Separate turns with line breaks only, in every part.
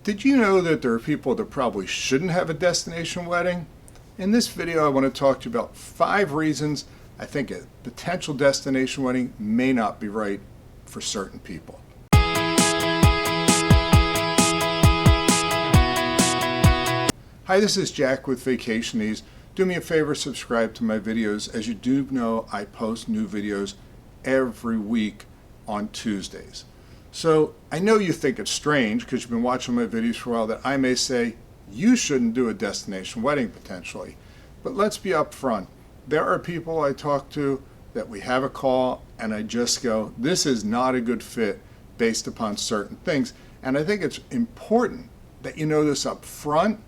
Did you know that there are people that probably shouldn't have a destination wedding? In this video, I want to talk to you about 5 reasons I think a potential destination wedding may not be right for certain people. Hi, this is Jack with Vacationese. Do me a favor, subscribe to my videos. As you do know, I post new videos every week on Tuesdays. So I know you think it's strange because you've been watching my videos for a while that I may say you shouldn't do a destination wedding potentially. But let's be upfront. There are people I talk to that we have a call and I just go, this is not a good fit based upon certain things. And I think it's important that you know this up front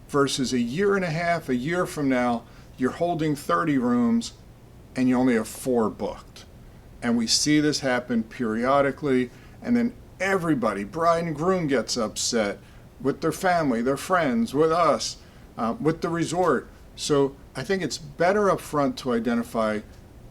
versus a year and a half, a year from now, you're holding 30 rooms and you only have 4 booked. And we see this happen periodically. And then everybody, bride and groom, gets upset with their family, their friends, with us, with the resort. So I think it's better up front to identify,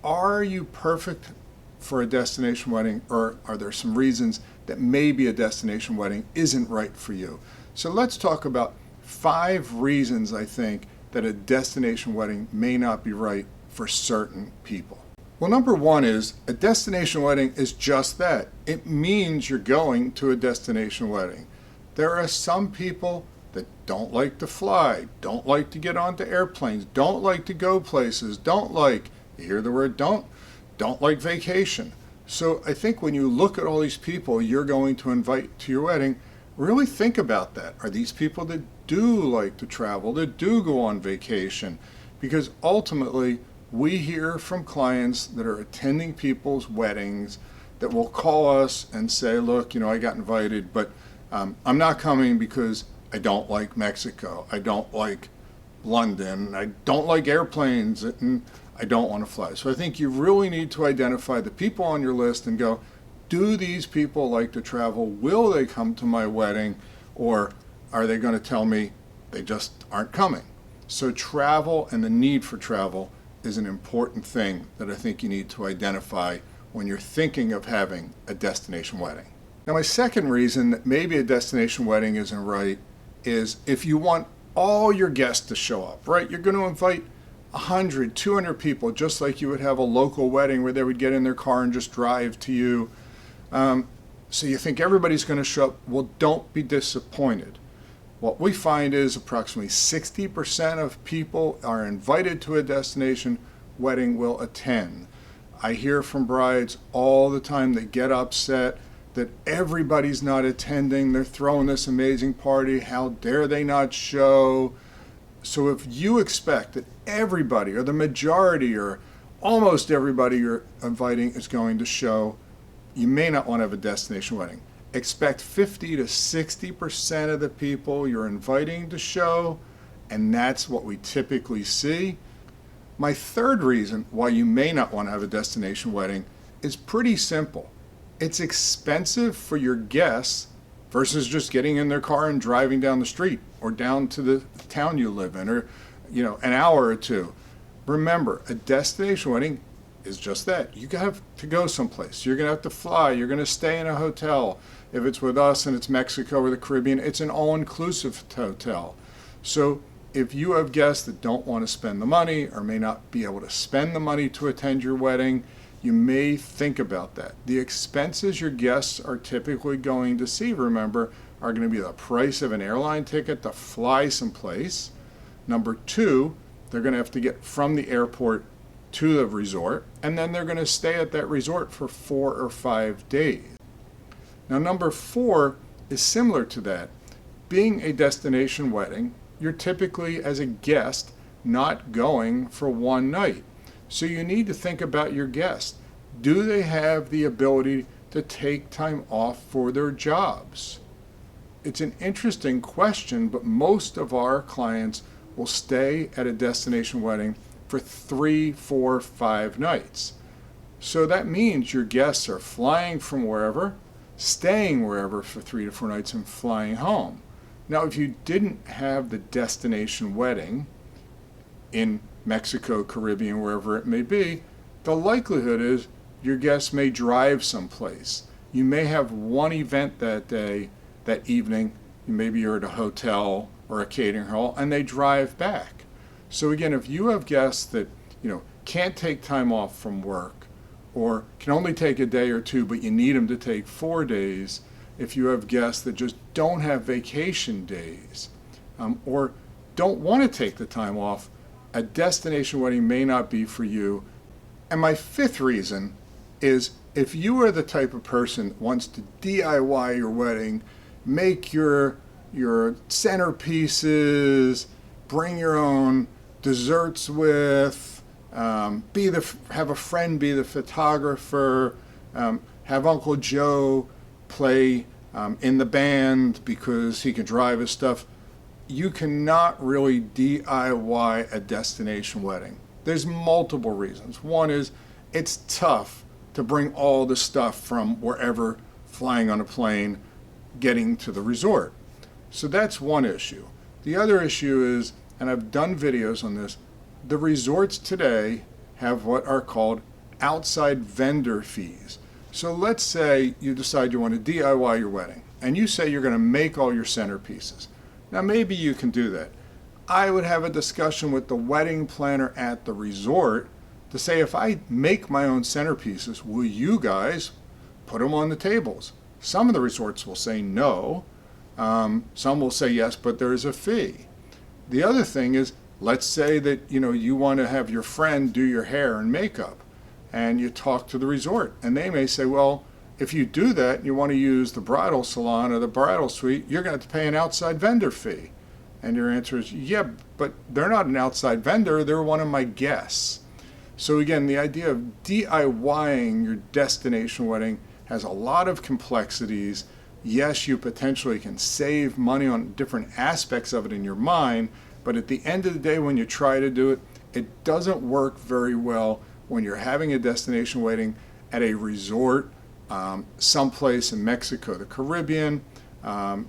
are you perfect for a destination wedding, or are there some reasons that maybe a destination wedding isn't right for you? So let's talk about 5 reasons I think that a destination wedding may not be right for certain people. Well, number 1 is a destination wedding is just that. It means you're going to a destination wedding. There are some people that don't like to fly, don't like to get onto airplanes, don't like to go places, you hear the word don't like vacation. So I think when you look at all these people you're going to invite to your wedding, really think about that. Are these people that do like to travel, that do go on vacation? Because ultimately, we hear from clients that are attending people's weddings that will call us and say, look, I got invited, but I'm not coming because I don't like Mexico, I don't like London, I don't like airplanes, and I don't want to fly. So I think you really need to identify the people on your list and go, do these people like to travel? Will they come to my wedding? Or are they going to tell me they just aren't coming? So travel and the need for travel is an important thing that I think you need to identify when you're thinking of having a destination wedding. Now, my second reason that maybe a destination wedding isn't right is if you want all your guests to show up, right? You're going to invite 100, 200 people, just like you would have a local wedding where they would get in their car and just drive to you. So you think everybody's going to show up. Well, don't be disappointed. What we find is approximately 60% of people are invited to a destination wedding will attend. I hear from brides all the time that get upset that everybody's not attending. They're throwing this amazing party. How dare they not show? So if you expect that everybody or the majority or almost everybody you're inviting is going to show, you may not want to have a destination wedding. Expect 50 to 60% of the people you're inviting to show, and that's what we typically see. My third reason why you may not want to have a destination wedding is pretty simple. It's expensive for your guests versus just getting in their car and driving down the street or down to the town you live in, or an hour or two. Remember, a destination wedding is just that. You have to go someplace. You're going to have to fly. You're going to stay in a hotel. If it's with us and it's Mexico or the Caribbean, it's an all-inclusive hotel. So if you have guests that don't want to spend the money or may not be able to spend the money to attend your wedding, you may think about that. The expenses your guests are typically going to see, remember, are going to be the price of an airline ticket to fly someplace. Number 2, they're going to have to get from the airport to the resort, and then they're going to stay at that resort for 4 or 5 days. Now, number 4 is similar to that. Being a destination wedding, you're typically, as a guest, not going for one night. So you need to think about your guests. Do they have the ability to take time off for their jobs? It's an interesting question, but most of our clients will stay at a destination wedding for 3, 4, 5 nights. So that means your guests are flying from wherever, staying wherever for 3 to 4 nights, and flying home. Now, if you didn't have the destination wedding in Mexico, Caribbean, wherever it may be, the likelihood is your guests may drive someplace. You may have one event that day, that evening, maybe you're at a hotel or a catering hall, and they drive back. So again, if you have guests that can't take time off from work, or can only take a day or two, but you need them to take 4 days, if you have guests that just don't have vacation days, or don't want to take the time off, a destination wedding may not be for you. And my fifth reason is, if you are the type of person that wants to DIY your wedding, make your centerpieces, bring your own desserts with, have a friend be the photographer, have Uncle Joe play in the band because he can drive his stuff, you cannot really DIY a destination wedding. There's multiple reasons. One is it's tough to bring all the stuff from wherever, flying on a plane, getting to the resort. So that's one issue. The other issue is, and I've done videos on this, the resorts today have what are called outside vendor fees. So let's say you decide you want to DIY your wedding, and you say you're going to make all your centerpieces. Now maybe you can do that. I would have a discussion with the wedding planner at the resort to say, if I make my own centerpieces, will you guys put them on the tables? Some of the resorts will say no. Some will say yes, but there is a fee. The other thing is, let's say that you want to have your friend do your hair and makeup, and you talk to the resort, and they may say, well, if you do that and you want to use the bridal salon or the bridal suite, you're going to have to pay an outside vendor fee. And your answer is, yeah, but they're not an outside vendor, they're one of my guests. So again, the idea of DIYing your destination wedding has a lot of complexities. Yes, you potentially can save money on different aspects of it in your mind, but at the end of the day, when you try to do it, it doesn't work very well when you're having a destination wedding at a resort, someplace in Mexico, the Caribbean.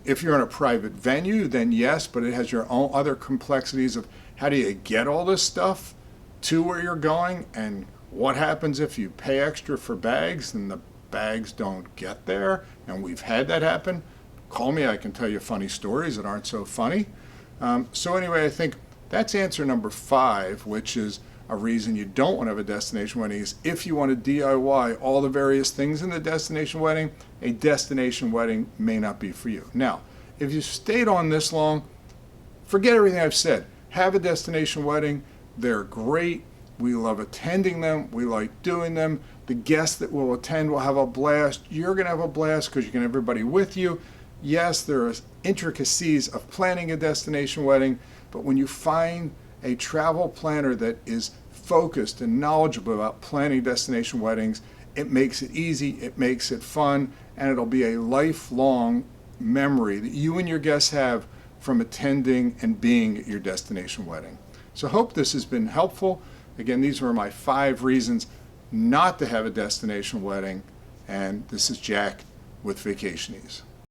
If you're in a private venue, then yes, but it has your own other complexities of how do you get all this stuff to where you're going, and what happens if you pay extra for bags and the bags don't get there, and we've had that happen. Call me, I can tell you funny stories that aren't so funny. So anyway, I think that's answer number 5, which is a reason you don't want to have a destination wedding, is if you want to DIY all the various things in the destination wedding, a destination wedding may not be for you. Now, if you stayed on this long, forget everything I've said. Have a destination wedding. They're great. We love attending them. We like doing them. The guests that will attend will have a blast. You're going to have a blast because you can have everybody with you. Yes, there are intricacies of planning a destination wedding, but when you find a travel planner that is focused and knowledgeable about planning destination weddings, it makes it easy, it makes it fun, and it'll be a lifelong memory that you and your guests have from attending and being at your destination wedding. So I hope this has been helpful. Again, these were my 5 reasons not to have a destination wedding, and this is Jack with Vacationies.